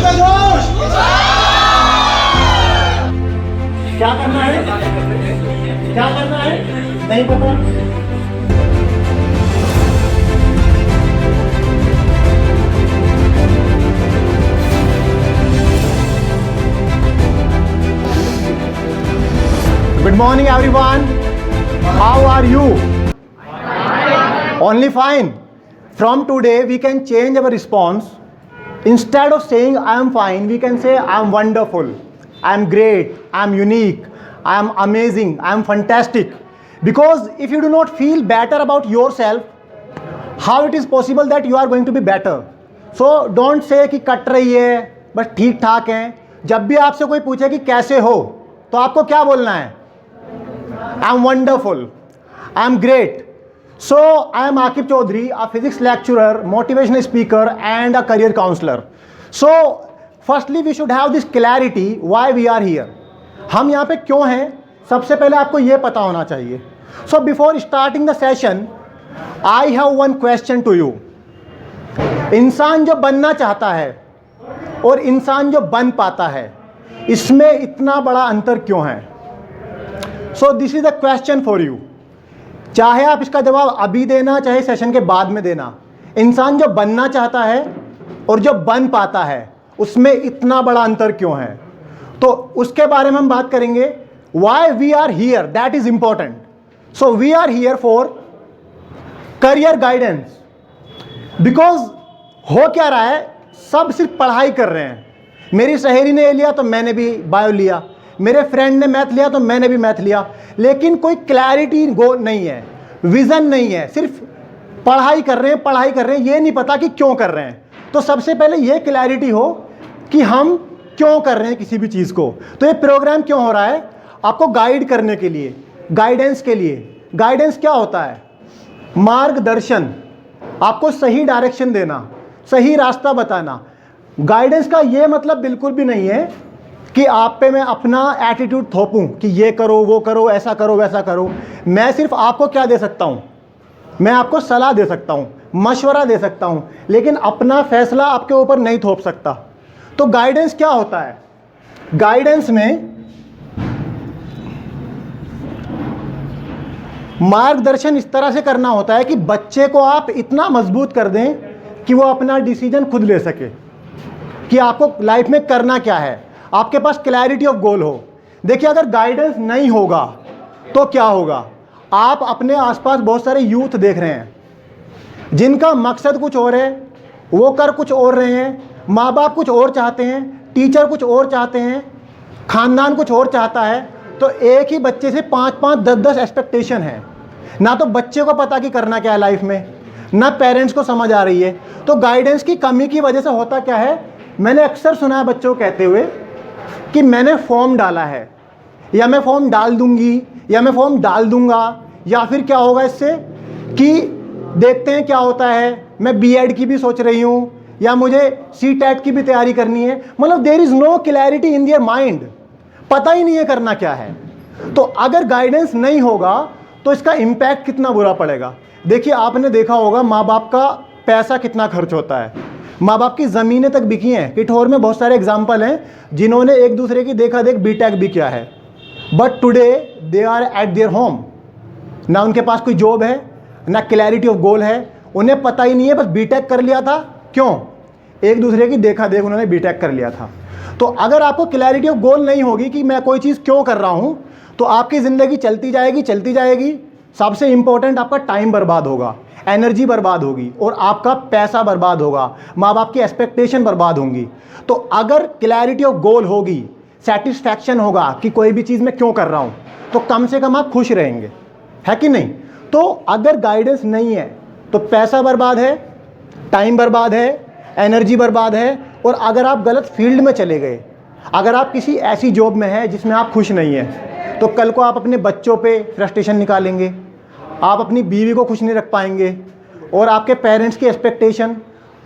का जोश। क्या करना है, क्या करना है, नहीं पता। Good morning everyone. How are you? Only fine. From today we can change our response. Instead of saying I am fine, we can say I am wonderful, I am great, I am unique, I am amazing, I am fantastic. Because if you do not feel better about yourself, how it is possible that you are going to be better? So don't say कि cut रही है, बस ठीक ठाक है। जब भी आपसे कोई पूछे कि कैसे हो, तो आपको क्या बोलना है? I am wonderful, I am great. So I am Akib Chaudhary, a physics lecturer, motivational speaker and a career counselor. So firstly we should have this clarity why we are here. हम यहाँ पे क्यों हैं, सबसे पहले आपको ये पता होना चाहिए. So before starting the session, I have one question to you. इंसान जो बनना चाहता है और इंसान जो बन पाता है, इसमें इतना बड़ा अंतर क्यों है? So this is the question for you. चाहे आप इसका जवाब अभी देना, चाहे सेशन के बाद में देना, इंसान जो बनना चाहता है और जो बन पाता है, उसमें इतना बड़ा अंतर क्यों है? तो उसके बारे में हम बात करेंगे. Why we are here, that is important. So we are here for career guidance. Because हो क्या रहा है, सब सिर्फ पढ़ाई कर रहे हैं. मेरी सहेली ने ये लिया तो मैंने भी बायो लिया, मेरे फ्रेंड ने मैथ लिया तो मैंने भी मैथ लिया, लेकिन कोई क्लैरिटी गो नहीं है, विज़न नहीं है, सिर्फ पढ़ाई कर रहे हैं, पढ़ाई कर रहे हैं, ये नहीं पता कि क्यों कर रहे हैं. तो सबसे पहले ये क्लैरिटी हो कि हम क्यों कर रहे हैं किसी भी चीज़ को. तो ये प्रोग्राम क्यों हो रहा है? आपको गाइड करने के लिए, गाइडेंस के लिए. गाइडेंस क्या होता है? मार्गदर्शन, आपको सही डायरेक्शन देना, सही रास्ता बताना. गाइडेंस का ये मतलब बिल्कुल भी नहीं है कि आप पे मैं अपना एटीट्यूड थोपूं कि ये करो, वो करो, ऐसा करो, वैसा करो. मैं सिर्फ आपको क्या दे सकता हूं? मैं आपको सलाह दे सकता हूं, मशवरा दे सकता हूं, लेकिन अपना फैसला आपके ऊपर नहीं थोप सकता. तो गाइडेंस क्या होता है? गाइडेंस में मार्गदर्शन इस तरह से करना होता है कि बच्चे को आप इतना मजबूत कर दें कि वो अपना डिसीजन खुद ले सके कि आपको लाइफ में करना क्या है, आपके पास क्लैरिटी ऑफ गोल हो. देखिए, अगर गाइडेंस नहीं होगा तो क्या होगा? आप अपने आसपास बहुत सारे यूथ देख रहे हैं जिनका मकसद कुछ और है, वो कर कुछ और रहे हैं, माँ बाप कुछ और चाहते हैं, टीचर कुछ और चाहते हैं, खानदान कुछ और चाहता है. तो एक ही बच्चे से 5-5, 10-10 एक्सपेक्टेशन है. ना तो बच्चे को पता कि करना क्या है लाइफ में, ना पेरेंट्स को समझ आ रही है. तो गाइडेंस की कमी की वजह से होता क्या है, मैंने अक्सर सुना है बच्चों को कहते हुए कि मैंने फॉर्म डाला है, या मैं फॉर्म डाल दूंगी, या मैं फॉर्म डाल दूंगा, या फिर क्या होगा इससे कि देखते हैं क्या होता है, मैं बीएड की भी सोच रही हूँ, या मुझे सीटेट की भी तैयारी करनी है. मतलब there is no clarity in their mind, पता ही नहीं है करना क्या है. तो अगर गाइडेंस नहीं होगा तो इसका इम्पैक्ट कितना बुरा पड़ेगा. देखिए, आपने देखा होगा माँ बाप का पैसा कितना खर्च होता है, माँ बाप की ज़मीनें तक बिकी हैं. किठौर में बहुत सारे एग्जाम्पल हैं जिन्होंने एक दूसरे की देखा देख बीटेक भी किया है, but today they are at their home. ना उनके पास कोई जॉब है, ना क्लैरिटी ऑफ गोल है, उन्हें पता ही नहीं है, बस बीटेक कर लिया था. क्यों? एक दूसरे की देखा देख उन्होंने बीटेक कर लिया था. तो अगर आपको क्लैरिटी ऑफ गोल नहीं होगी कि मैं कोई चीज़ क्यों कर रहा हूँ, तो आपकी ज़िंदगी चलती जाएगी, चलती जाएगी. सबसे इंपॉर्टेंट, आपका टाइम बर्बाद होगा, एनर्जी बर्बाद होगी, और आपका पैसा बर्बाद होगा, माँ बाप की एक्सपेक्टेशन बर्बाद होंगी. तो अगर क्लैरिटी ऑफ गोल होगी, सेटिस्फैक्शन होगा कि कोई भी चीज़ मैं क्यों कर रहा हूँ, तो कम से कम आप खुश रहेंगे, है कि नहीं? तो अगर गाइडेंस नहीं है तो पैसा बर्बाद है, टाइम बर्बाद है, एनर्जी बर्बाद है. और अगर आप गलत फील्ड में चले गए, अगर आप किसी ऐसी जॉब में हैं जिसमें आप खुश नहीं हैं, तो कल को आप अपने बच्चों पे फ्रस्ट्रेशन निकालेंगे, आप अपनी बीवी को खुश नहीं रख पाएंगे, और आपके पेरेंट्स की एक्सपेक्टेशन,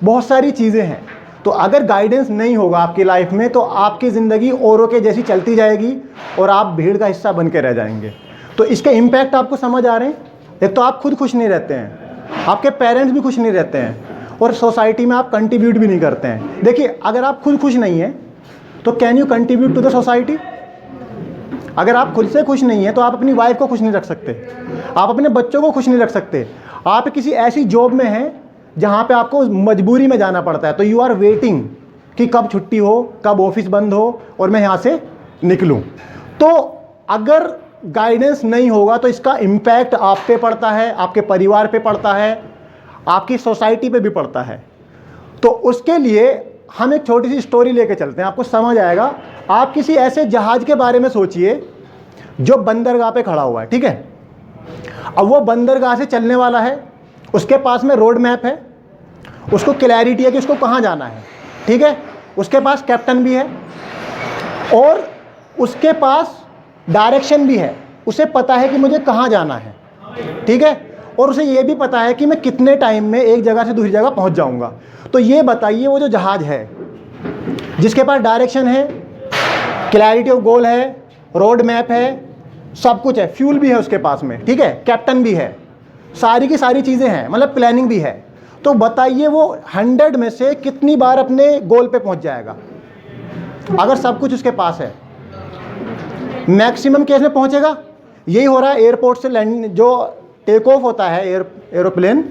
बहुत सारी चीज़ें हैं. तो अगर गाइडेंस नहीं होगा आपकी लाइफ में, तो आपकी ज़िंदगी औरों के जैसी चलती जाएगी और आप भीड़ का हिस्सा बन के रह जाएंगे. तो इसके इम्पैक्ट आपको समझ आ रहे हैं? एक तो आप खुद खुश नहीं रहते हैं, आपके पेरेंट्स भी खुश नहीं रहते हैं, और सोसाइटी में आप कंट्रीब्यूट भी नहीं करते हैं। देखिए, अगर आप खुद खुश नहीं हैं तो can you contribute to the society? अगर आप खुद से खुश नहीं हैं तो आप अपनी वाइफ को खुश नहीं रख सकते, आप अपने बच्चों को खुश नहीं रख सकते। आप किसी ऐसी जॉब में हैं जहाँ पे आपको मजबूरी में जाना पड़ता है, तो यू आर वेटिंग कि कब छुट्टी हो, कब ऑफिस बंद हो और मैं यहाँ से निकलूँ। तो अगर गाइडेंस नहीं होगा तो इसका इम्पैक्ट आप पे पड़ता है, आपके परिवार पे पड़ता है, आपकी सोसाइटी पे भी पड़ता है। तो उसके लिए हम एक छोटी सी स्टोरी लेके चलते हैं, आपको समझ आएगा। आप किसी ऐसे जहाज के बारे में सोचिए जो बंदरगाह पे खड़ा हुआ है, ठीक है। अब वो बंदरगाह से चलने वाला है, उसके पास में रोड मैप है, उसको क्लैरिटी है कि उसको कहाँ जाना है, ठीक है। उसके पास कैप्टन भी है और उसके पास डायरेक्शन भी है, उसे पता है कि मुझे कहाँ जाना है, ठीक है। और उसे ये भी पता है कि मैं कितने टाइम में एक जगह से दूसरी जगह पहुँच जाऊँगा। तो ये बताइए, वो जो जहाज़ है जिसके पास डायरेक्शन है, क्लैरिटी ऑफ गोल है, रोड मैप है, सब कुछ है, फ्यूल भी है उसके पास में, ठीक है, कैप्टन भी है, सारी की सारी चीज़ें हैं, मतलब प्लानिंग भी है। तो बताइए वो 100 में से कितनी बार अपने गोल पे पहुंच जाएगा? अगर सब कुछ उसके पास है, मैक्सिमम केस में पहुंचेगा। यही हो रहा है एयरपोर्ट से लैंड, जो टेक ऑफ होता है एरोप्लेन,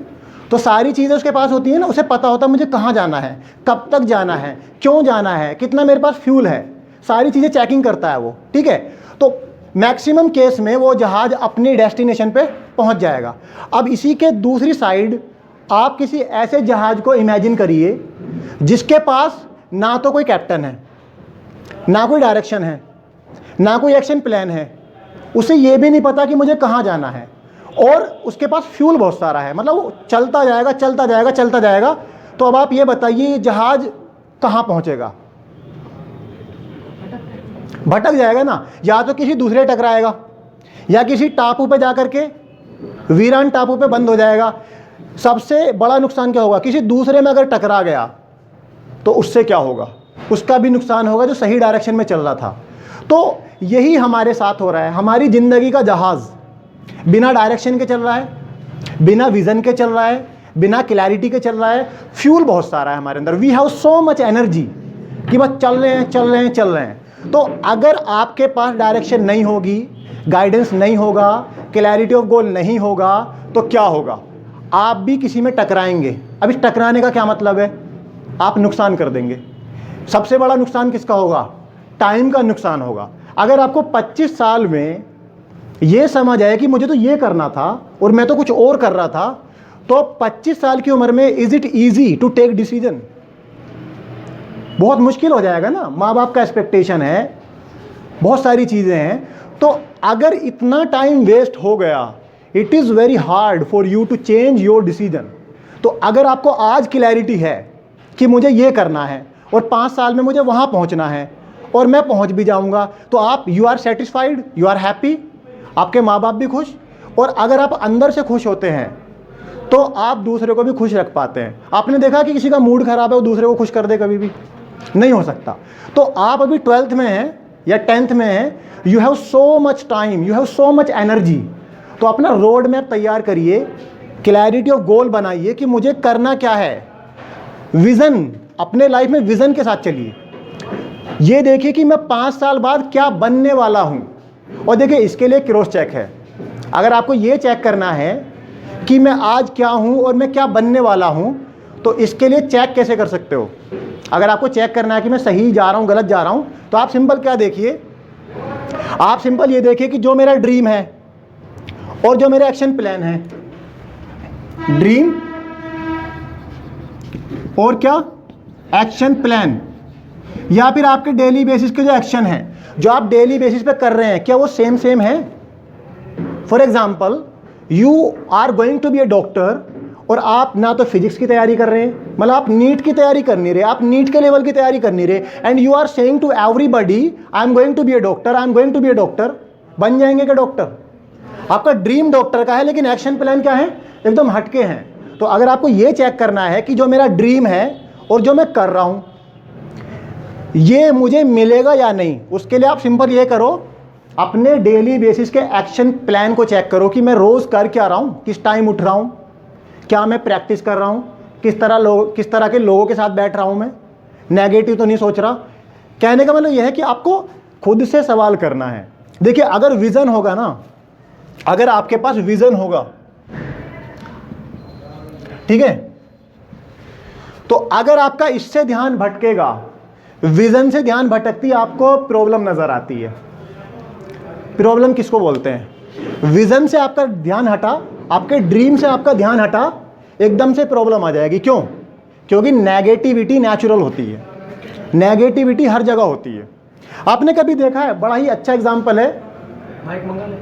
तो सारी चीज़ें उसके पास होती हैं ना, उसे पता होता है मुझे कहाँ जाना है, कब तक जाना है, क्यों जाना है, कितना मेरे पास फ्यूल है, सारी चीज़ें चेकिंग करता है वो, ठीक है। तो मैक्सिमम केस में वो जहाज़ अपनी डेस्टिनेशन पे पहुंच जाएगा। अब इसी के दूसरी साइड आप किसी ऐसे जहाज़ को इमेजिन करिए जिसके पास ना तो कोई कैप्टन है, ना कोई डायरेक्शन है, ना कोई एक्शन प्लान है, उसे ये भी नहीं पता कि मुझे कहाँ जाना है, और उसके पास फ्यूल बहुत सारा है, मतलब वो चलता जाएगा चलता जाएगा चलता जाएगा। तो अब आप ये बताइए ये जहाज़ कहाँ पहुँचेगा? भटक जाएगा ना, या तो किसी दूसरे टकराएगा या किसी टापू पे जाकर के, वीरान टापू पे बंद हो जाएगा। सबसे बड़ा नुकसान क्या होगा? किसी दूसरे में अगर टकरा गया तो उससे क्या होगा? उसका भी नुकसान होगा जो सही डायरेक्शन में चल रहा था। तो यही हमारे साथ हो रहा है। हमारी ज़िंदगी का जहाज़ बिना डायरेक्शन के चल रहा है, बिना विज़न के चल रहा है, बिना क्लैरिटी के चल रहा है। फ्यूल बहुत सारा है हमारे अंदर, we have so much energy कि बस चल रहे हैं चल रहे हैं चल रहे हैं। तो अगर आपके पास डायरेक्शन नहीं होगी, गाइडेंस नहीं होगा, क्लैरिटी ऑफ गोल नहीं होगा, तो क्या होगा? आप भी किसी में टकराएंगे। अब इस टकराने का क्या मतलब है? आप नुकसान कर देंगे। सबसे बड़ा नुकसान किसका होगा? टाइम का नुकसान होगा। अगर आपको 25 साल में ये समझ आए कि मुझे तो ये करना था और मैं तो कुछ और कर रहा था, तो 25 साल की उम्र में is it easy to take decision? बहुत मुश्किल हो जाएगा ना। माँ बाप का एक्सपेक्टेशन है, बहुत सारी चीज़ें हैं। तो अगर इतना टाइम वेस्ट हो गया, it is very hard for you to change your decision. तो अगर आपको आज क्लैरिटी है कि मुझे ये करना है और 5 साल में मुझे वहाँ पहुँचना है और मैं पहुँच भी जाऊँगा, तो आप you are satisfied, you are happy, आपके माँ बाप भी खुश। और अगर आप अंदर से खुश होते हैं तो आप दूसरे को भी खुश रख पाते हैं। आपने देखा कि किसी का मूड खराब है वो दूसरे को खुश कर दे? कभी भी नहीं हो सकता। तो आप अभी 12th में हैं या 10th में हैं, you have so much time, you have so much energy. तो अपना रोड मैप तैयार करिए, क्लैरिटी ऑफ गोल बनाइए कि मुझे करना क्या है। विज़न, अपने लाइफ में विज़न के साथ चलिए। ये देखिए कि मैं 5 साल बाद क्या बनने वाला हूँ। और देखिए इसके लिए क्रॉस चेक है। अगर आपको ये चेक करना है कि मैं आज क्या हूँ और मैं क्या बनने वाला हूँ, तो इसके लिए चेक कैसे कर सकते हो? अगर आपको चेक करना है कि मैं सही जा रहा हूँ गलत जा रहा हूँ, तो आप सिंपल क्या देखिए, आप सिंपल ये देखिए कि जो मेरा ड्रीम है और जो मेरा एक्शन प्लान है, ड्रीम और क्या एक्शन प्लान, या फिर आपके डेली बेसिस के जो एक्शन है, जो आप डेली बेसिस पे कर रहे हैं, क्या वो सेम है? For example, you are going to be a doctor और आप ना तो फिजिक्स की तैयारी कर रहे हैं, मतलब आप नीट की तैयारी कर नहीं रहे, आप नीट के लेवल की तैयारी कर नहीं रहे, and you are saying to everybody I am going to be a doctor, I am going to be a doctor. बन जाएंगे क्या डॉक्टर? आपका ड्रीम डॉक्टर का है, लेकिन एक्शन प्लान क्या है? एकदम हटके हैं। तो अगर आपको ये चेक करना है कि जो मेरा ड्रीम है और जो मैं कर रहा हूँ ये मुझे मिलेगा या नहीं, उसके लिए आप सिंपल ये करो, अपने डेली बेसिस के एक्शन प्लान को चेक करो कि मैं रोज़ कर क्या रहा हूँ, किस टाइम उठ रहा हूँ, क्या मैं प्रैक्टिस कर रहा हूँ, किस तरह के लोगों के साथ बैठ रहा हूँ मैं, नेगेटिव तो नहीं सोच रहा। कहने का मतलब यह है कि आपको खुद से सवाल करना है। देखिए अगर विजन होगा ना, अगर आपके पास विजन होगा, ठीक है, तो अगर आपका इससे ध्यान भटकेगा, विजन से ध्यान भटकती आपको प्रॉब्लम नजर आती है। प्रॉब्लम किसको बोलते हैं? विजन से आपका ध्यान हटा, आपके ड्रीम से आपका ध्यान हटा, एकदम से प्रॉब्लम आ जाएगी। क्यों? क्योंकि नेगेटिविटी नेचुरल होती है, नेगेटिविटी हर जगह होती है। आपने कभी देखा है, बड़ा ही अच्छा एग्जाम्पल है, माइक मंगा ले,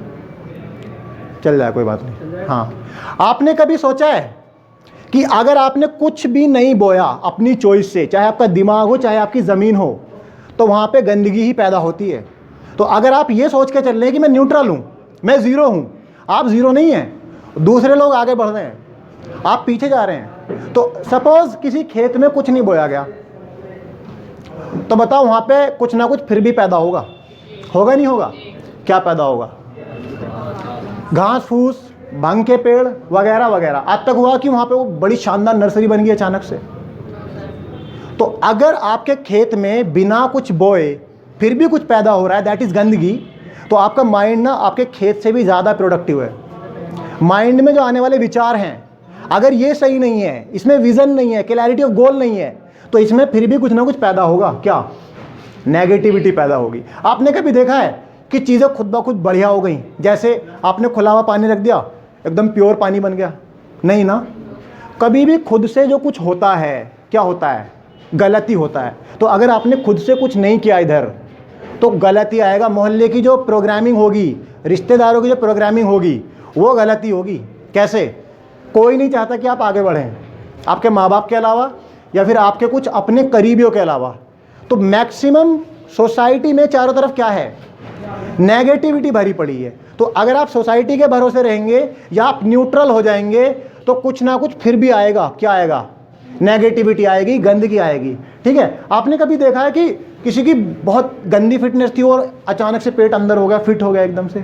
चल जाए कोई बात नहीं। हाँ, आपने कभी सोचा है कि अगर आपने कुछ भी नहीं बोया अपनी चॉइस से, चाहे आपका दिमाग हो चाहे आपकी ज़मीन हो, तो वहाँ पे गंदगी ही पैदा होती है। तो अगर आप ये सोच के चल रहे हैं कि मैं न्यूट्रल हूँ, मैं ज़ीरो हूँ, आप ज़ीरो नहीं हैं, दूसरे लोग आगे बढ़ रहे हैं, आप पीछे जा रहे हैं। तो सपोज किसी खेत में कुछ नहीं बोया गया, तो बताओ वहाँ पे कुछ ना कुछ फिर भी पैदा होगा, होगा नहीं होगा? क्या पैदा होगा? घास फूस, भांग के पेड़ वगैरह वगैरह। आज तक हुआ कि वहाँ पे वो बड़ी शानदार नर्सरी बन गई अचानक से। तो अगर आपके खेत में बिना कुछ बोए फिर भी कुछ पैदा हो रहा है, दैट इज़ गंदगी, तो आपका माइंड ना आपके खेत से भी ज़्यादा प्रोडक्टिव है। माइंड में जो आने वाले विचार हैं, अगर ये सही नहीं है, इसमें विज़न नहीं है, क्लैरिटी ऑफ गोल नहीं है, तो इसमें फिर भी कुछ ना कुछ पैदा होगा। क्या? नेगेटिविटी पैदा होगी। आपने कभी देखा है कि चीज़ें खुद ब खुद बढ़िया हो गई? जैसे आपने खुला हुआ पानी रख दिया, एकदम प्योर पानी बन गया? नहीं ना। कभी भी खुद से जो कुछ होता है, क्या होता है? गलती होता है। तो अगर आपने खुद से कुछ नहीं किया इधर, तो गलती आएगा। मोहल्ले की जो प्रोग्रामिंग होगी, रिश्तेदारों की जो प्रोग्रामिंग होगी, वो गलती होगी। कैसे? कोई नहीं चाहता कि आप आगे बढ़ें, आपके माँ बाप के अलावा या फिर आपके कुछ अपने करीबियों के अलावा। तो मैक्सिमम सोसाइटी में चारों तरफ क्या है? नेगेटिविटी भरी पड़ी है। तो अगर आप सोसाइटी के भरोसे रहेंगे या आप न्यूट्रल हो जाएंगे, तो कुछ ना कुछ फिर भी आएगा। क्या आएगा? नेगेटिविटी आएगी, गंदगी आएगी। ठीक है। आपने कभी देखा है कि किसी की बहुत गंदी फिटनेस थी और अचानक से पेट अंदर हो गया, फिट हो गया एकदम से?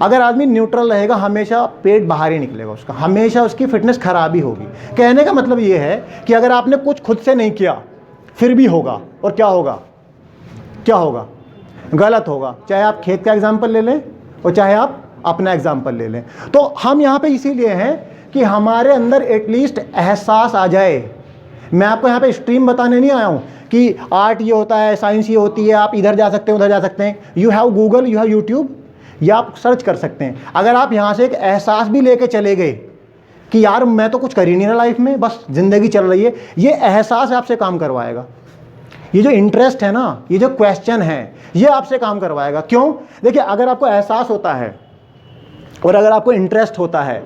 अगर आदमी न्यूट्रल रहेगा, हमेशा पेट बाहर ही निकलेगा उसका, हमेशा उसकी फिटनेस खराब ही होगी। कहने का मतलब ये है कि अगर आपने कुछ खुद से नहीं किया फिर भी होगा। और क्या होगा? क्या होगा? गलत होगा। चाहे आप खेत का एग्जाम्पल ले लें और चाहे आप अपना एग्जाम्पल ले लें। तो हम यहाँ पे इसीलिए हैं कि हमारे अंदर एटलीस्ट एहसास आ जाए। मैं आपको यहाँ पे स्ट्रीम बताने नहीं आया हूँ कि आर्ट ये होता है, साइंस ये होती है, आप इधर जा सकते हैं, उधर जा सकते हैं। You have Google, you have YouTube, या आप सर्च कर सकते हैं। अगर आप यहाँ से एक एहसास भी लेके चले गए कि यार मैं तो कुछ कर ही नहीं रहा लाइफ में, बस ज़िंदगी चल रही है, ये एहसास आपसे काम करवाएगा। ये जो इंटरेस्ट है ना, ये जो क्वेश्चन है, ये आपसे काम करवाएगा। क्यों? देखिए, अगर आपको एहसास होता है और अगर आपको इंटरेस्ट होता है,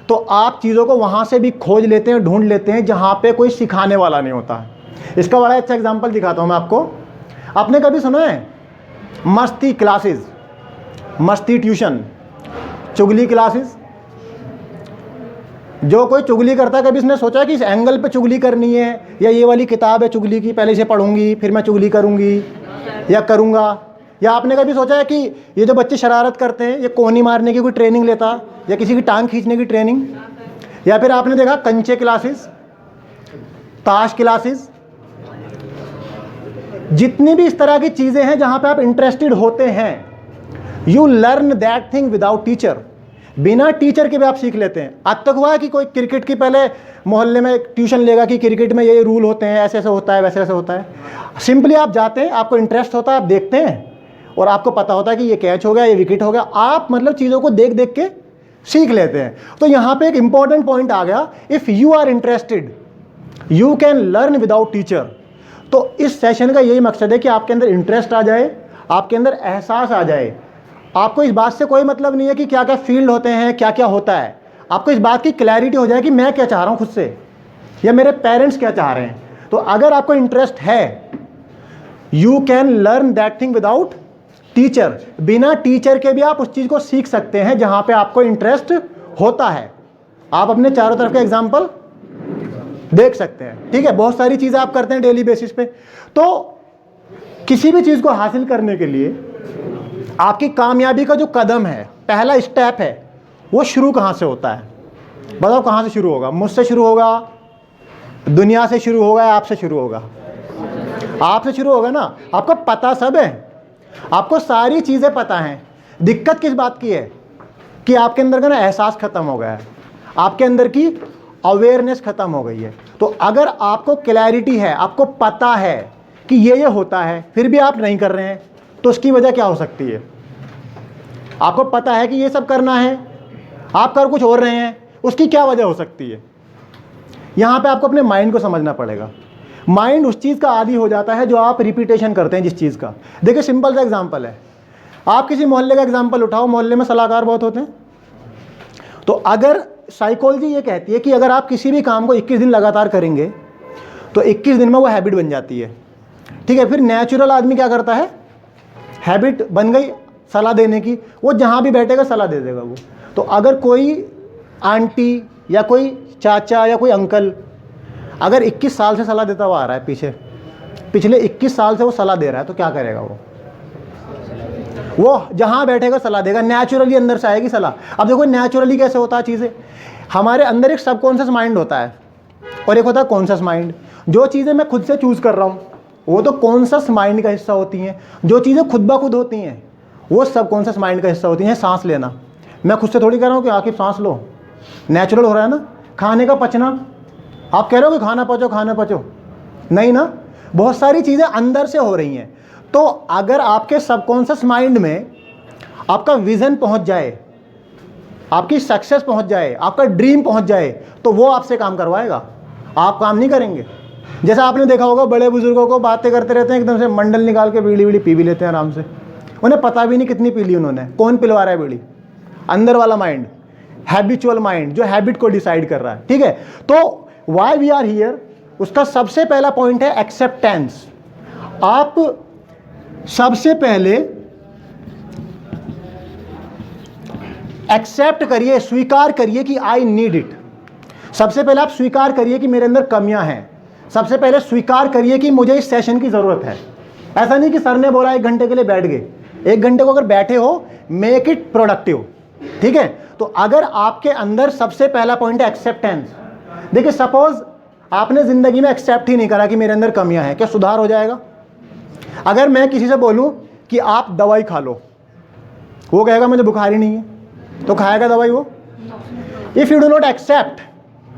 तो आप चीज़ों को वहाँ से भी खोज लेते हैं, ढूंढ लेते हैं जहाँ पे कोई सिखाने वाला नहीं होता है। इसका बड़ा अच्छा एग्जाम्पल दिखाता हूँ मैं आपको। आपने कभी सुना है मस्ती क्लासेस, मस्ती ट्यूशन, चुगली क्लासेस? जो कोई चुगली करता है, कभी इसने सोचा कि इस एंगल पे चुगली करनी है, या ये वाली किताब है चुगली की, पहले इसे पढ़ूंगी फिर मैं चुगली करूंगी या करूंगा? या आपने कभी सोचा है कि ये जो बच्चे शरारत करते हैं, ये कोहनी मारने की कोई ट्रेनिंग लेता, या किसी की टांग खींचने की ट्रेनिंग? या फिर आपने देखा कंचे क्लासेस, ताश क्लासेस? जितनी भी इस तरह की चीज़ें हैं जहाँ पे आप इंटरेस्टेड होते हैं, you learn that thing without teacher. बिना टीचर के भी आप सीख लेते हैं। आज तक हुआ है कि कोई क्रिकेट की पहले मोहल्ले में ट्यूशन लेगा कि क्रिकेट में ये रूल होते हैं, ऐसे ऐसे होता है, वैसे वैसे होता है? सिंपली आप जाते हैं, आपको इंटरेस्ट होता है, आप देखते हैं और आपको पता होता है कि ये कैच हो गया, ये विकेट हो गया। आप मतलब चीज़ों को देख देख के सीख लेते हैं। तो यहाँ पे एक इंपॉर्टेंट पॉइंट आ गया, if you are interested you can learn without teacher. तो इस सेशन का यही मकसद है कि आपके अंदर इंटरेस्ट आ जाए, आपके अंदर एहसास आ जाए। आपको इस बात से कोई मतलब नहीं है कि क्या क्या फील्ड होते हैं, क्या क्या होता है। आपको इस बात की क्लैरिटी हो जाए कि मैं क्या चाह रहा हूँ खुद से, या मेरे पेरेंट्स क्या चाह रहे हैं। तो अगर आपको इंटरेस्ट है, you can learn that thing without teacher. बिना टीचर के भी आप उस चीज़ को सीख सकते हैं जहाँ पे आपको इंटरेस्ट होता है। आप अपने चारों तरफ के एग्जाम्पल देख सकते हैं। ठीक है, बहुत सारी चीज़ें आप करते हैं डेली बेसिस पे। तो किसी भी चीज़ को हासिल करने के लिए आपकी कामयाबी का जो कदम है, पहला स्टेप है, वो शुरू कहाँ से होता है? बताओ कहाँ से शुरू होगा? मुझसे शुरू होगा, दुनिया से शुरू होगा या आपसे शुरू होगा? आपसे शुरू होगा ना। आपको पता सब है, आपको सारी चीज़ें पता हैं। दिक्कत किस बात की है कि आपके अंदर का ना एहसास खत्म हो गया है, आपके अंदर की अवेयरनेस खत्म हो गई है। तो अगर आपको क्लैरिटी है, आपको पता है कि ये होता है, फिर भी आप नहीं कर रहे हैं, तो उसकी वजह क्या हो सकती है? आपको पता है कि ये सब करना है, आप कर कुछ और रहे हैं, उसकी क्या वजह हो सकती है? यहाँ पे आपको अपने माइंड को समझना पड़ेगा। माइंड उस चीज़ का आदी हो जाता है जो आप रिपीटेशन करते हैं जिस चीज़ का। देखिए सिंपल सा एग्जांपल है, आप किसी मोहल्ले का एग्जांपल उठाओ, मोहल्ले में सलाहकार बहुत होते हैं। तो अगर साइकोलॉजी ये कहती है कि अगर आप किसी भी काम को 21 दिन लगातार करेंगे तो 21 दिन में वो हैबिट बन जाती है, ठीक है। फिर नेचुरल आदमी क्या करता है, हैबिट बन गई सलाह देने की, वो जहाँ भी बैठेगा सलाह दे देगा वो। तो अगर कोई आंटी या कोई चाचा या कोई अंकल अगर 21 साल से सलाह देता हुआ आ रहा है, पिछले 21 साल से वो सलाह दे रहा है, तो क्या करेगा वो जहाँ बैठेगा सलाह देगा, नेचुरली अंदर से आएगी सलाह। अब देखो नेचुरली कैसे होता है चीज़ें, हमारे अंदर एक सबकॉन्शियस माइंड होता है और एक होता है कॉन्शियस माइंड। जो चीज़ें मैं खुद से चूज़ कर रहा हूँ वो तो कॉन्शियस माइंड का हिस्सा होती हैं, जो चीज़ें खुद ब खुद होती हैं वो सबकॉन्शियस माइंड का हिस्सा होती हैं। सांस लेना, मैं खुद से थोड़ी कह रहा हूँ कि आखिर सांस लो, नेचुरल हो रहा है ना। खाने का पचना, आप कह रहे हो कि खाना पचो, नहीं ना, बहुत सारी चीज़ें अंदर से हो रही हैं। तो अगर आपके सबकॉन्शियस माइंड में आपका विजन पहुंच जाए, आपकी सक्सेस पहुंच जाए, आपका ड्रीम पहुंच जाए, तो वो आपसे काम करवाएगा, आप काम नहीं करेंगे। जैसा आपने देखा होगा बड़े बुजुर्गों को बातें करते रहते हैं, एकदम से मंडल निकाल के बीड़ी पी भी लेते हैं आराम से, उन्हें पता भी नहीं कितनी पी ली उन्होंने। कौन पिलवा रहा है बीड़ी? अंदर वाला माइंड, हैबिचुअल माइंड, जो हैबिट को डिसाइड कर रहा है, ठीक है। तो व्हाई वी आर हियर, उसका सबसे पहला पॉइंट है एक्सेप्टेंस। आप सबसे पहले एक्सेप्ट करिए, स्वीकार करिए कि आई नीड इट। सबसे पहले आप स्वीकार करिए कि मेरे अंदर कमियां हैं। सबसे पहले स्वीकार करिए कि मुझे इस सेशन की जरूरत है। ऐसा नहीं कि सर ने बोला 1 घंटे के लिए बैठ गए, 1 घंटे को अगर बैठे हो, मेक इट प्रोडक्टिव, ठीक है। तो अगर आपके अंदर सबसे पहला पॉइंट है एक्सेप्टेंस। देखिए सपोज आपने जिंदगी में एक्सेप्ट ही नहीं करा कि मेरे अंदर कमियां हैं, क्या सुधार हो जाएगा? अगर मैं किसी से बोलूं कि आप दवाई खा लो, वो कहेगा मुझे बुखार ही नहीं है, तो खाएगा दवाई वो? If you do not accept,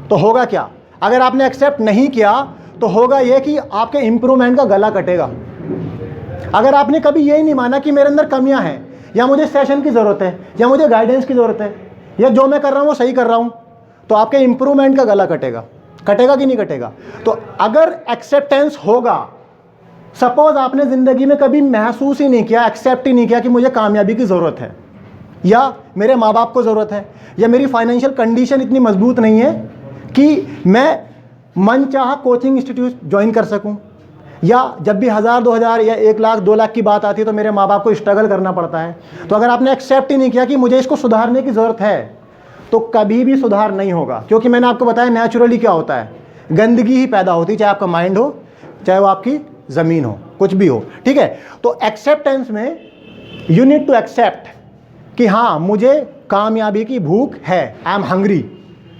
तो होगा क्या? अगर आपने एक्सेप्ट नहीं किया तो होगा ये कि आपके इंप्रूवमेंट का गला कटेगा। अगर आपने कभी यही नहीं माना कि मेरे अंदर कमियां हैं, या मुझे सेशन की ज़रूरत है, या मुझे गाइडेंस की ज़रूरत है, या जो मैं कर रहा हूँ वो सही कर रहा हूँ, तो आपके इंप्रूवमेंट का गला कटेगा। कटेगा कि नहीं कटेगा? तो अगर एक्सेप्टेंस होगा, सपोज आपने ज़िंदगी में कभी महसूस ही नहीं किया, एक्सेप्ट ही नहीं किया कि मुझे कामयाबी की ज़रूरत है, या मेरे माँ बाप को ज़रूरत है, या मेरी फाइनेंशियल कंडीशन इतनी मजबूत नहीं है कि मैं मनचाहा कोचिंग इंस्टीट्यूट ज्वाइन कर सकूं, या जब भी 1000, 2000 या 1 लाख, 2 लाख की बात आती है तो मेरे माँ बाप को स्ट्रगल करना पड़ता है। तो अगर आपने एक्सेप्ट ही नहीं किया कि मुझे इसको सुधारने की ज़रूरत है, तो कभी भी सुधार नहीं होगा। क्योंकि मैंने आपको बताया नेचुरली क्या होता है, गंदगी ही पैदा होती है, चाहे आपका माइंड हो, चाहे वो आपकी ज़मीन हो, कुछ भी हो, ठीक है। तो एक्सेप्टेंस में यू नीड टू एक्सेप्ट कि हाँ मुझे कामयाबी की भूख है, I am hungry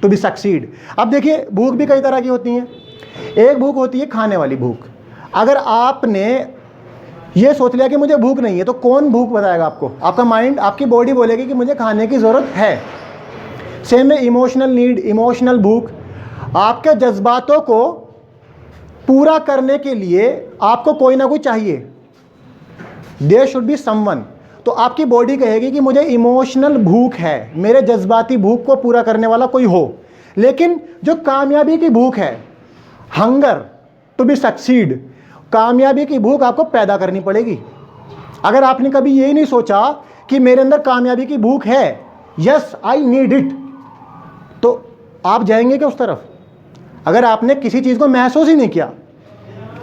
to be succeed. अब देखिए भूख भी कई तरह की होती हैं। एक भूख होती है खाने वाली भूख। अगर आपने ये सोच लिया कि मुझे भूख नहीं है, तो कौन भूख बताएगा आपको? आपका माइंड, आपकी बॉडी बोलेगी कि मुझे खाने की ज़रूरत है। सेम में इमोशनल नीड, इमोशनल भूख, आपके जज्बातों को पूरा करने के लिए आपको कोई ना कोई चाहिए, देयर शुड बी समवन। तो आपकी बॉडी कहेगी कि मुझे इमोशनल भूख है, मेरे जज्बाती भूख को पूरा करने वाला कोई हो। लेकिन जो कामयाबी की भूख है, हंगर टू बी सक्सीड, कामयाबी की भूख आपको पैदा करनी पड़ेगी। अगर आपने कभी यही नहीं सोचा कि मेरे अंदर कामयाबी की भूख है, यस आई नीड इट, तो आप जाएंगे क्या उस तरफ? अगर आपने किसी चीज़ को महसूस ही नहीं किया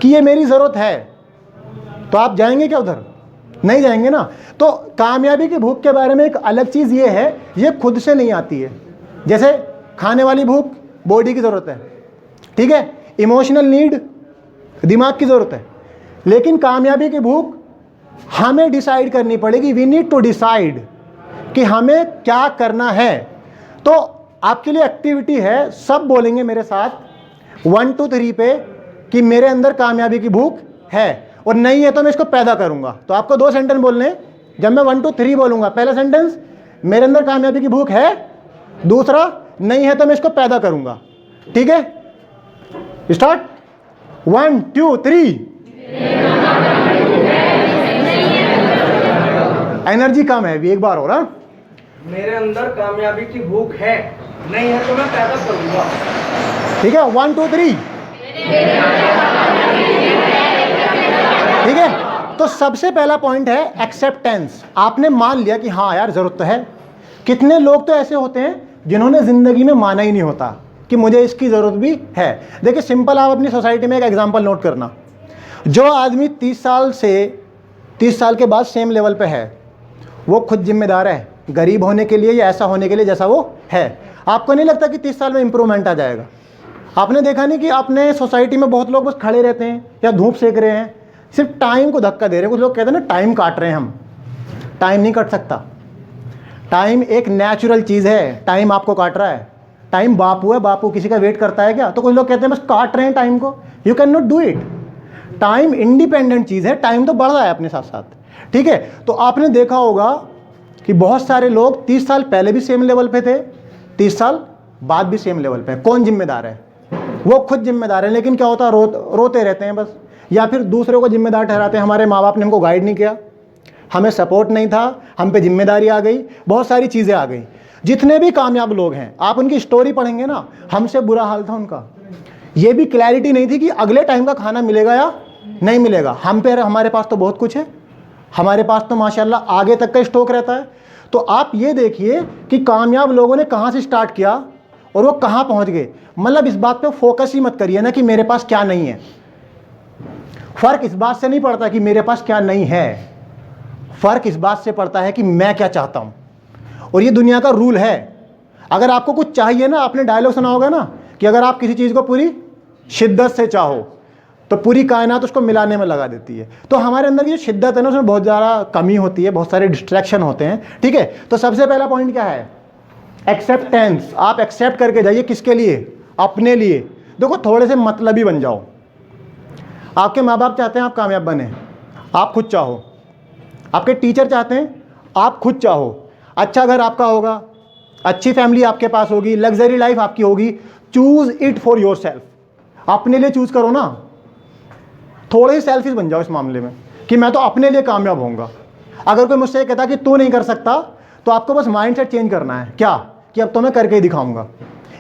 कि ये मेरी ज़रूरत है, तो आप जाएंगे क्या उधर? नहीं जाएंगे ना। तो कामयाबी की भूख के बारे में एक अलग चीज़ ये है, ये खुद से नहीं आती है। जैसे खाने वाली भूख बॉडी की ज़रूरत है, ठीक है, इमोशनल नीड दिमाग की ज़रूरत है, लेकिन कामयाबी की भूख हमें डिसाइड करनी पड़ेगी। वी नीड टू डिसाइड कि हमें क्या करना है। तो आपके लिए एक्टिविटी है, सब बोलेंगे मेरे साथ, 1 2 3 पे कि मेरे अंदर कामयाबी की भूख है, और नहीं है तो मैं इसको पैदा करूंगा। तो आपको 2 सेंटेंस बोलने हैं। जब मैं 1 2 3 बोलूंगा, पहला सेंटेंस मेरे अंदर कामयाबी की भूख है, दूसरा नहीं है तो मैं इसको पैदा करूंगा। ठीक है, स्टार्ट। 1 2 3। एनर्जी कम है, अभी एक बार हो रहा। मेरे अंदर कामयाबी की भूख है, नहीं है तो मैं पैदा करूंगा। ठीक है, 1 2 3। ठीक है, तो सबसे पहला पॉइंट है एक्सेप्टेंस। आपने मान लिया कि हाँ यार जरूरत तो है। कितने लोग तो ऐसे होते हैं जिन्होंने जिंदगी में माना ही नहीं होता कि मुझे इसकी जरूरत भी है। देखिए सिंपल, आप अपनी सोसाइटी में एक एग्जांपल नोट करना। जो आदमी 30 साल से 30 साल के बाद सेम लेवल पे है, वो खुद जिम्मेदार है गरीब होने के लिए या ऐसा होने के लिए जैसा वो है। आपको नहीं लगता कि 30 साल में इंप्रूवमेंट आ जाएगा? आपने देखा नहीं कि अपने सोसाइटी में बहुत लोग बस खड़े रहते हैं या धूप सेक रहे हैं, सिर्फ टाइम को धक्का दे रहे हैं। कुछ लोग कहते हैं ना टाइम काट रहे हैं हम। टाइम नहीं कट सकता। टाइम एक नेचुरल चीज़ है, टाइम आपको काट रहा है। टाइम बापू है, बापू किसी का वेट करता है क्या? तो कुछ लोग कहते हैं बस काट रहे हैं टाइम को। You can not do it. Time independent चीज़ है, टाइम तो बढ़ रहा है अपने साथ साथ। ठीक है, तो आपने देखा होगा कि बहुत सारे लोग 30 साल पहले भी सेम लेवल पे थे, 30 साल बाद भी सेम लेवल पे। कौन जिम्मेदार है? वो खुद जिम्मेदार है, लेकिन क्या होता है रोते रहते हैं बस, या फिर दूसरों को जिम्मेदार ठहराते हैं। हमारे माँ बाप ने हमको गाइड नहीं किया, हमें सपोर्ट नहीं था, हम पे जिम्मेदारी आ गई, बहुत सारी चीज़ें आ गई। जितने भी कामयाब लोग हैं आप उनकी स्टोरी पढ़ेंगे ना, हमसे बुरा हाल था उनका। ये भी क्लैरिटी नहीं थी कि अगले टाइम का खाना मिलेगा या नहीं मिलेगा। हमारे पास तो बहुत कुछ है, हमारे पास तो माशाल्लाह आगे तक का स्टॉक रहता है। तो आप ये देखिए कि कामयाब लोगों ने कहाँ से स्टार्ट किया और वो कहाँ पहुँच गए। मतलब इस बात पे फोकस ही मत करिए ना कि मेरे पास क्या नहीं है। फ़र्क इस बात से नहीं पड़ता कि मेरे पास क्या नहीं है, फ़र्क इस बात से पड़ता है कि मैं क्या चाहता हूँ। और ये दुनिया का रूल है। अगर आपको कुछ चाहिए ना, आपने डायलॉग सुना होगा ना कि अगर आप किसी चीज़ को पूरी शिद्दत से चाहो तो पूरी कायनात उसको मिलाने में लगा देती है। तो हमारे अंदर की जो शिद्दत है ना, उसमें बहुत ज़्यादा कमी होती है, बहुत सारे डिस्ट्रैक्शन होते हैं। ठीक है, तो सबसे पहला पॉइंट क्या है? एक्सेप्टेंस। आप एक्सेप्ट करके जाइए। किसके लिए? अपने लिए। देखो थोड़े से मतलबी बन जाओ। आपके माँ बाप चाहते हैं आप कामयाब बने, आप खुद चाहो। आपके टीचर चाहते हैं आप खुद चाहो। अच्छा घर आपका होगा, अच्छी फैमिली आपके पास होगी, लग्जरी लाइफ आपकी होगी। Choose it for your self. अपने लिए चूज करो ना। थोड़े ही सेल्फिश बन जाओ इस मामले में कि मैं तो अपने लिए कामयाब होऊंगा। अगर कोई मुझसे कहता कि तू नहीं कर सकता, तो आपको बस माइंडसेट चेंज करना है। क्या? कि अब तो मैं करके ही दिखाऊंगा।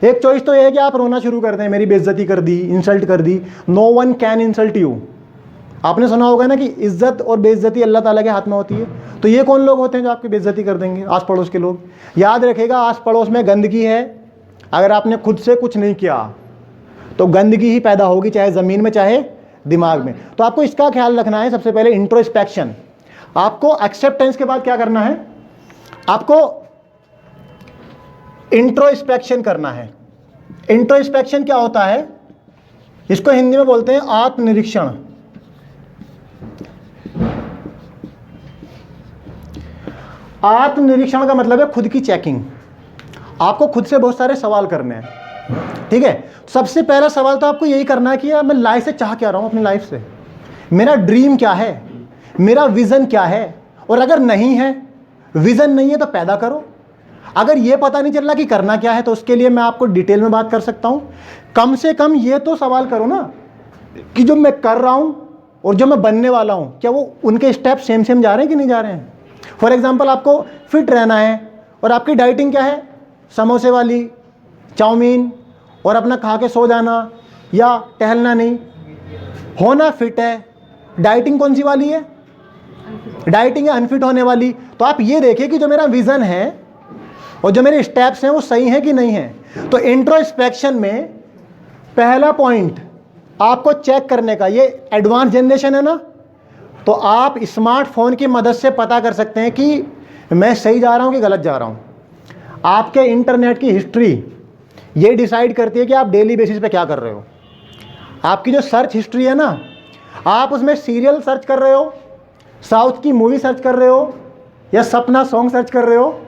एक चॉइस तो ये है कि आप रोना शुरू कर दें, मेरी बेइज्जती कर दी, इंसल्ट कर दी। No one can insult you. आपने सुना होगा ना कि इज्जत और बेइज्जती अल्लाह ताला के हाथ में होती है। तो ये कौन लोग होते हैं जो आपकी बेइज्जती कर देंगे? आस पड़ोस के लोग। याद रखेगा, आस पड़ोस में गंदगी है, अगर आपने खुद से कुछ नहीं किया तो गंदगी ही पैदा होगी, चाहे ज़मीन में चाहे दिमाग में। तो आपको इसका ख्याल रखना है। सबसे पहले इंट्रोस्पेक्शन। आपको एक्सेप्टेंस के बाद क्या करना है? आपको इंट्रोस्पेक्शन करना है। इंट्रोस्पेक्शन क्या होता है? इसको हिंदी में बोलते हैं आत्मनिरीक्षण। आत्मनिरीक्षण का मतलब है खुद की चेकिंग। आपको खुद से बहुत सारे सवाल करने हैं। ठीक है, सबसे पहला सवाल तो आपको यही करना है कि यार मैं लाइफ से चाह क्या रहा हूं, अपनी लाइफ से मेरा ड्रीम क्या है, मेरा विजन क्या है। और अगर नहीं है, विजन नहीं है, तो पैदा करो। अगर ये पता नहीं चल रहा कि करना क्या है, तो उसके लिए मैं आपको डिटेल में बात कर सकता हूं। कम से कम ये तो सवाल करो ना कि जो मैं कर रहा हूं और जो मैं बनने वाला हूं, क्या वो उनके स्टेप सेम सेम जा रहे हैं कि नहीं जा रहे हैं। फॉर एग्जाम्पल, आपको फिट रहना है और आपकी डाइटिंग क्या है? समोसे वाली, चाउमीन और अपना खा के सो जाना या टहलना नहीं। होना फिट है, डाइटिंग कौन सी वाली है? डाइटिंग है अनफिट होने वाली। तो आप ये देखिए कि जो मेरा विजन है और जो मेरे स्टेप्स हैं वो सही हैं कि नहीं हैं। तो इंट्रोस्पेक्शन में पहला पॉइंट आपको चेक करने का, ये एडवांस जनरेशन है ना, तो आप स्मार्टफोन की मदद से पता कर सकते हैं कि मैं सही जा रहा हूं कि गलत जा रहा हूं। आपके इंटरनेट की हिस्ट्री ये डिसाइड करती है कि आप डेली बेसिस पे क्या कर रहे हो। आपकी जो सर्च हिस्ट्री है ना, आप उसमें सीरियल सर्च कर रहे हो, साउथ की मूवी सर्च कर रहे हो, या सपना सॉन्ग सर्च कर रहे हो,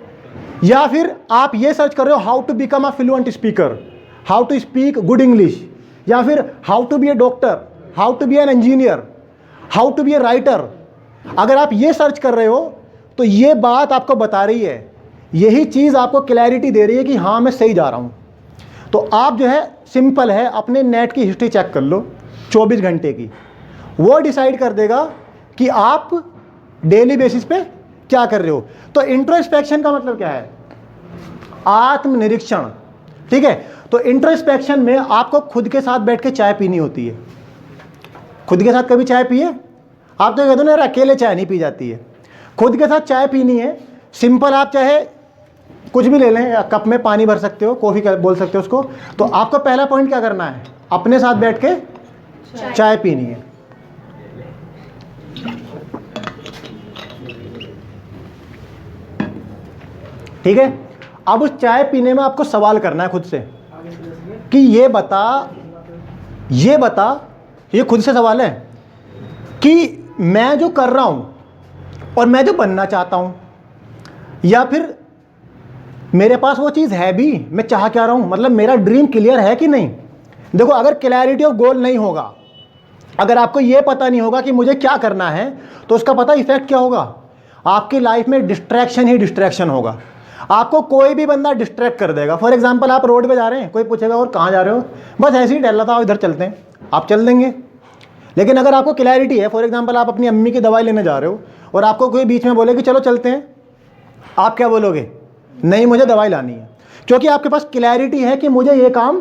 या फिर आप ये सर्च कर रहे हो how to become a fluent speaker, how to speak good English, या फिर how to be a doctor, how to be an engineer, how to be a writer, अगर आप ये सर्च कर रहे हो तो ये बात आपको बता रही है, यही चीज़ आपको क्लैरिटी दे रही है कि हाँ मैं सही जा रहा हूँ। तो आप जो है सिंपल है, अपने नेट की हिस्ट्री चेक कर लो 24 घंटे की, वो डिसाइड कर देगा कि आप डेली बेसिस पे क्या कर रहे हो। तो इंट्रोस्पेक्शन का मतलब क्या है? आत्मनिरीक्षण, ठीक है। तो इंट्रोस्पेक्शन में आपको खुद के साथ बैठ के चाय पीनी होती है। खुद के साथ कभी चाय पिए? आप तो कहते हो ना यार अकेले चाय नहीं पी जाती है। खुद के साथ चाय पीनी है, सिंपल, आप चाहे कुछ भी ले लें, या कप में पानी भर सकते हो, कॉफ़ी बोल सकते हो उसको। तो आपको पहला पॉइंट क्या करना है? अपने साथ बैठ के चाय पीनी है। ठीक है। अब उस चाय पीने में आपको सवाल करना है खुद से कि ये बता, ये खुद से सवाल है कि मैं जो कर रहा हूं और मैं जो बनना चाहता हूं, या फिर मेरे पास वो चीज़ है भी, मैं चाह क्या रहा हूं, मतलब मेरा ड्रीम क्लियर है कि नहीं। देखो, अगर क्लैरिटी ऑफ गोल नहीं होगा, अगर आपको ये पता नहीं होगा कि मुझे क्या करना है, तो उसका पता इफेक्ट क्या होगा? आपकी लाइफ में डिस्ट्रैक्शन ही डिस्ट्रैक्शन होगा। आपको कोई भी बंदा डिस्ट्रैक्ट कर देगा। फॉर एग्जांपल, आप रोड पे जा रहे हैं, कोई पूछेगा और कहाँ जा रहे हो, बस ऐसे ही टहल रहा था, इधर चलते हैं, आप चल देंगे। लेकिन अगर आपको क्लैरिटी है, फॉर एग्जांपल आप अपनी अम्मी की दवाई लेने जा रहे हो और आपको कोई बीच में बोले कि चलो चलते हैं, आप क्या बोलोगे? नहीं, मुझे दवाई लानी है, क्योंकि आपके पास क्लैरिटी है कि मुझे ये काम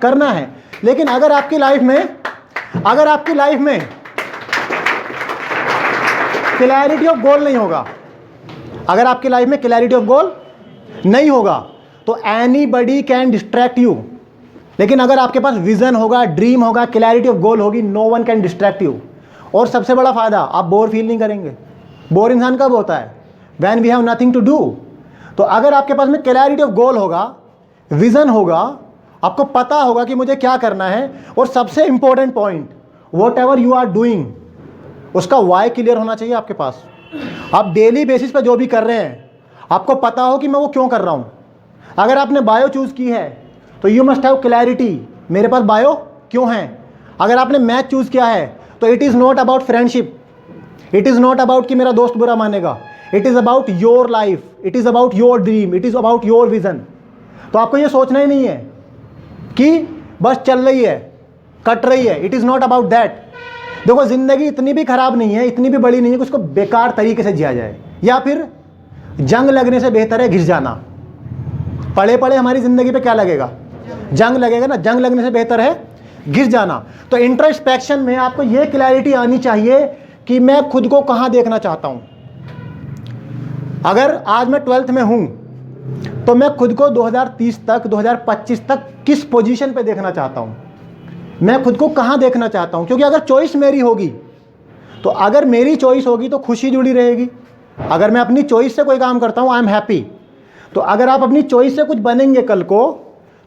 करना है। लेकिन अगर आपकी लाइफ में क्लैरिटी ऑफ गोल नहीं होगा, अगर आपकी लाइफ में क्लैरिटी ऑफ गोल नहीं होगा, तो एनीबडी कैन डिस्ट्रैक्ट यू। लेकिन अगर आपके पास विजन होगा, ड्रीम होगा, क्लैरिटी ऑफ गोल होगी, no one can distract you. और सबसे बड़ा फायदा, आप बोर फील नहीं करेंगे। बोर इंसान कब होता है? When we have nothing to do. तो अगर आपके पास में क्लैरिटी ऑफ गोल होगा, विजन होगा, आपको पता होगा कि मुझे क्या करना है, और सबसे important point, whatever you are doing, उसका वाई क्लियर होना चाहिए आपके पास। आप डेली बेसिस पे जो भी कर रहे हैं, आपको पता हो कि मैं वो क्यों कर रहा हूँ। अगर आपने बायो चूज़ की है तो यू मस्ट हैव क्लैरिटी, मेरे पास बायो क्यों है। अगर आपने मैथ चूज़ किया है तो it is not about friendship, it is not about कि मेरा दोस्त बुरा मानेगा, it is about your life, it is about your dream, it is about your vision. तो आपको ये सोचना ही नहीं है कि बस चल रही है, कट रही है, it is not about that. देखो, ज़िंदगी इतनी भी ख़राब नहीं है, इतनी भी बड़ी नहीं है कि उसको बेकार तरीके से जिया जाए, या फिर जंग लगने से बेहतर है घिस जाना। पड़े पड़े हमारी ज़िंदगी पे क्या लगेगा? जंग लगेगा ना। जंग लगने से बेहतर है घिस जाना। तो इंट्रोस्पेक्शन में आपको ये क्लैरिटी आनी चाहिए कि मैं खुद को कहाँ देखना चाहता हूँ। अगर आज मैं 12th में हूँ तो मैं खुद को 2030 तक, 2025 तक किस पोजीशन पे देखना चाहता हूँ, मैं खुद को कहाँ देखना चाहता हूँ। क्योंकि अगर चॉइस मेरी होगी, तो अगर मेरी चॉइस होगी तो खुशी जुड़ी रहेगी। अगर मैं अपनी चॉइस से कोई काम करता हूँ, आई एम हैप्पी। तो अगर आप अपनी चॉइस से कुछ बनेंगे कल को,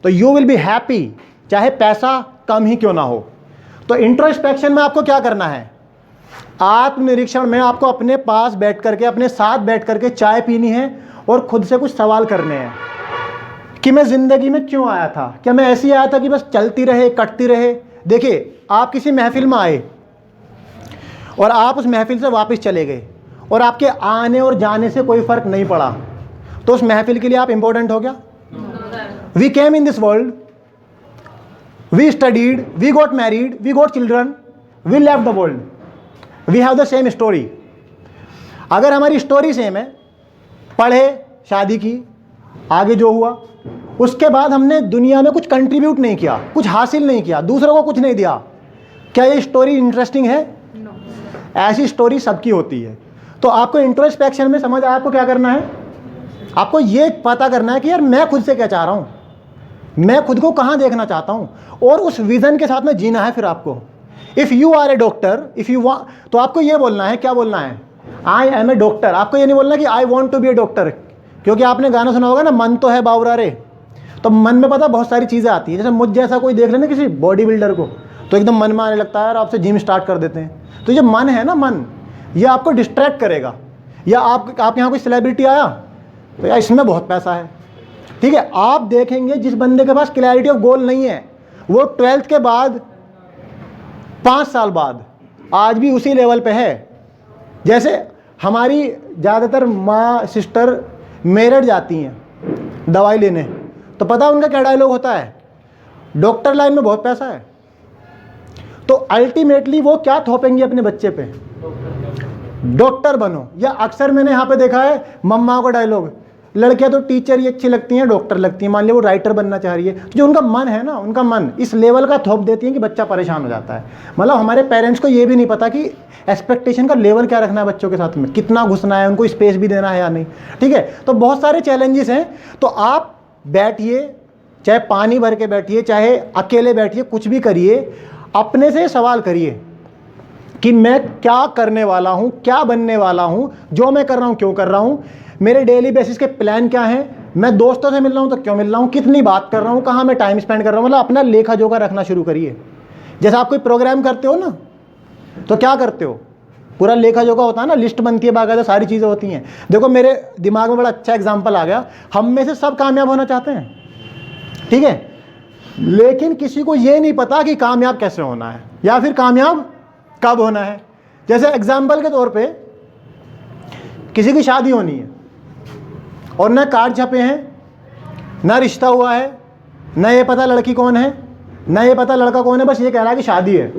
तो यू विल बी हैप्पी, चाहे पैसा कम ही क्यों ना हो। तो इंट्रोस्पेक्शन में आपको क्या करना है? आत्मनिरीक्षण में आपको अपने पास बैठ करके, अपने साथ बैठ करके चाय पीनी है और खुद से कुछ सवाल करने हैं कि मैं ज़िंदगी में क्यों आया था। क्या मैं ऐसे ही आया था कि बस चलती रहे, कटती रहे? देखिए, आप किसी महफिल में आए और आप उस महफिल से वापस चले गए और आपके आने और जाने से कोई फ़र्क नहीं पड़ा, तो उस महफिल के लिए आप इंपॉर्टेंट हो गया? We came in this world, we studied, we got married, we got children, we left the world, we have the same story. अगर हमारी स्टोरी सेम है, पढ़े, शादी की, आगे जो हुआ, उसके बाद हमने दुनिया में कुछ कंट्रीब्यूट नहीं किया, कुछ हासिल नहीं किया, दूसरों को कुछ नहीं दिया, क्या ये स्टोरी इंटरेस्टिंग है? ऐसी स्टोरी सबकी होती है। तो आपको इंट्रोस्पेक्शन में समझ आया आपको क्या करना है? आपको ये पता करना है कि यार मैं खुद से क्या चाह रहा हूँ, मैं खुद को कहाँ देखना चाहता हूँ, और उस विज़न के साथ में जीना है। फिर आपको, if you are a doctor, if you want, तो आपको ये बोलना है, क्या बोलना है? I am a doctor. आपको ये नहीं बोलना कि I want to be a doctor, क्योंकि आपने गाना सुना होगा ना, मन तो है बावरा रे। तो मन में पता बहुत सारी चीज़ें आती है। जैसे मुझ जैसा कोई देख लेना किसी बॉडी बिल्डर को, तो एकदम मन में आने लगता है और आपसे जिम स्टार्ट कर देते हैं। तो ये मन है ना, मन, ये आपको डिस्ट्रैक्ट करेगा। या आप यहाँ कोई सेलिब्रिटी आया तो यार इसमें बहुत पैसा है, ठीक है, आप देखेंगे जिस बंदे के पास क्लैरिटी ऑफ गोल नहीं है, वो 12th के बाद 5 साल बाद आज भी उसी लेवल पे है। जैसे हमारी ज़्यादातर माँ सिस्टर मेरठ जाती हैं दवाई लेने, तो पता उनका क्या डायलॉग होता है, डॉक्टर लाइन में बहुत पैसा है। तो अल्टीमेटली वो क्या थोपेंगी अपने बच्चे पे, डॉक्टर बनो। या अक्सर मैंने यहाँ पे देखा है मम्मा का डायलॉग, लड़कियां तो टीचर ही अच्छी लगती हैं, डॉक्टर लगती हैं। मान लिया वो राइटर बनना चाह रही है, तो जो उनका मन है ना, उनका मन इस लेवल का थोप देती है कि बच्चा परेशान हो जाता है। मतलब हमारे पेरेंट्स को ये भी नहीं पता कि एक्सपेक्टेशन का लेवल क्या रखना है बच्चों के साथ में, कितना घुसना है, उनको स्पेस भी देना है या नहीं। ठीक है, तो बहुत सारे चैलेंजेस हैं। तो आप बैठिए, चाहे पानी भर के बैठिए, चाहे अकेले बैठिए, कुछ भी करिए, अपने से सवाल करिए कि मैं क्या करने वाला हूँ, क्या बनने वाला हूँ, जो मैं कर रहा हूँ क्यों कर रहा हूँ, मेरे डेली बेसिस के प्लान क्या हैं, मैं दोस्तों से मिल रहा हूँ तो क्यों मिल रहा हूँ, कितनी बात कर रहा हूँ, कहाँ मैं टाइम स्पेंड कर रहा हूँ। मतलब अपना लेखा जोखा रखना शुरू करिए। जैसे आप कोई प्रोग्राम करते हो ना, तो क्या करते हो, पूरा लेखा जोखा होता है ना, लिस्ट बनती है, बाकायदा सारी चीज़ें होती हैं। देखो मेरे दिमाग में बड़ा अच्छा एग्जाम्पल आ गया, हम में से सब कामयाब होना चाहते हैं, ठीक है, लेकिन किसी को ये नहीं पता कि कामयाब कैसे होना है या फिर कामयाब कब होना है। जैसे एग्जाम्पल के तौर पे किसी की शादी होनी है और न कार्ड छपे हैं, न रिश्ता हुआ है, न ये पता लड़की कौन है, न ये पता लड़का कौन है, बस ये कह रहा है कि शादी है।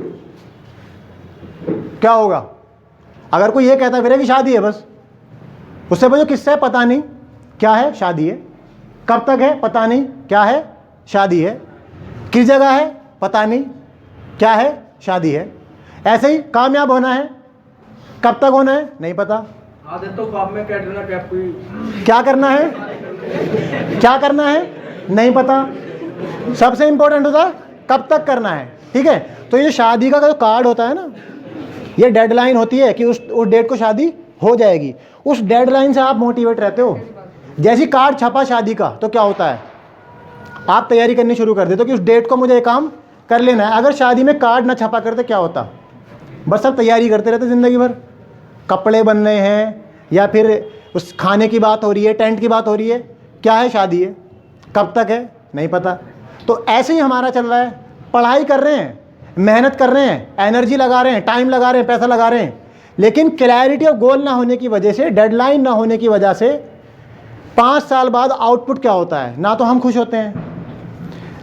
क्या होगा अगर कोई ये कहता फिर कि शादी है, बस उससे पूछो किससे है, पता नहीं, क्या है, शादी है। कब तक है, पता नहीं, क्या है, शादी है। किस जगह है, पता नहीं, क्या है, शादी है। ऐसे ही कामयाब होना है, कब तक होना है, नहीं पता। आधे तो ख्वाब में कैटरीना कैफ की क्या करना है, क्या करना है, नहीं पता। सबसे इंपॉर्टेंट होता है कब तक करना है। ठीक है, तो ये शादी का जो कार्ड होता है ना, ये डेडलाइन होती है कि उस डेट को शादी हो जाएगी। उस डेडलाइन से आप मोटिवेट रहते हो। जैसी कार्ड छपा शादी का, तो क्या होता है, आप तैयारी करनी शुरू कर देते हो कि उस डेट को मुझे ये काम कर लेना है। अगर शादी में कार्ड ना छपा करते क्या होता, बस सब तैयारी करते रहते ज़िंदगी भर, कपड़े बन रहे हैं या फिर उस खाने की बात हो रही है, टेंट की बात हो रही है, क्या है, शादी है, कब तक है, नहीं पता। तो ऐसे ही हमारा चल रहा है, पढ़ाई कर रहे हैं, मेहनत कर रहे हैं, एनर्जी लगा रहे हैं, टाइम लगा रहे हैं, पैसा लगा रहे हैं, लेकिन क्लैरिटी ऑफ गोल ना होने की वजह से, डेडलाइन ना होने की वजह से 5 साल बाद आउटपुट क्या होता है, ना तो हम खुश होते हैं,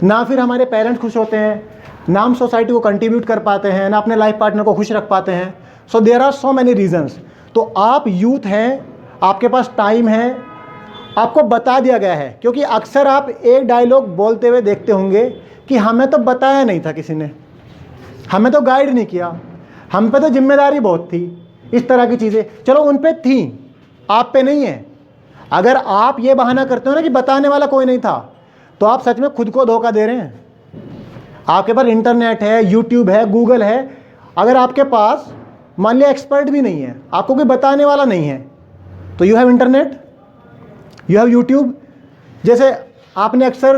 ना फिर हमारे पेरेंट्स खुश होते हैं, ना हम सोसाइटी को कंट्रीब्यूट कर पाते हैं, ना अपने लाइफ पार्टनर को खुश रख पाते हैं। So there are so many reasons. तो आप यूथ हैं, आपके पास टाइम है, आपको बता दिया गया है। क्योंकि अक्सर आप एक डायलॉग बोलते हुए देखते होंगे कि हमें तो बताया नहीं था किसी ने, हमें तो गाइड नहीं किया, हम पे तो जिम्मेदारी बहुत थी, इस तरह की चीज़ें। चलो उन पे थी, आप पे नहीं है। अगर आप ये बहाना करते हो ना कि बताने वाला कोई नहीं था, तो आप सच में खुद को धोखा दे रहे हैं। आपके पास इंटरनेट है, यूट्यूब है, गूगल है। अगर आपके पास मान लिया एक्सपर्ट भी नहीं है, आपको कोई बताने वाला नहीं है, तो you have internet, you have YouTube. जैसे आपने अक्सर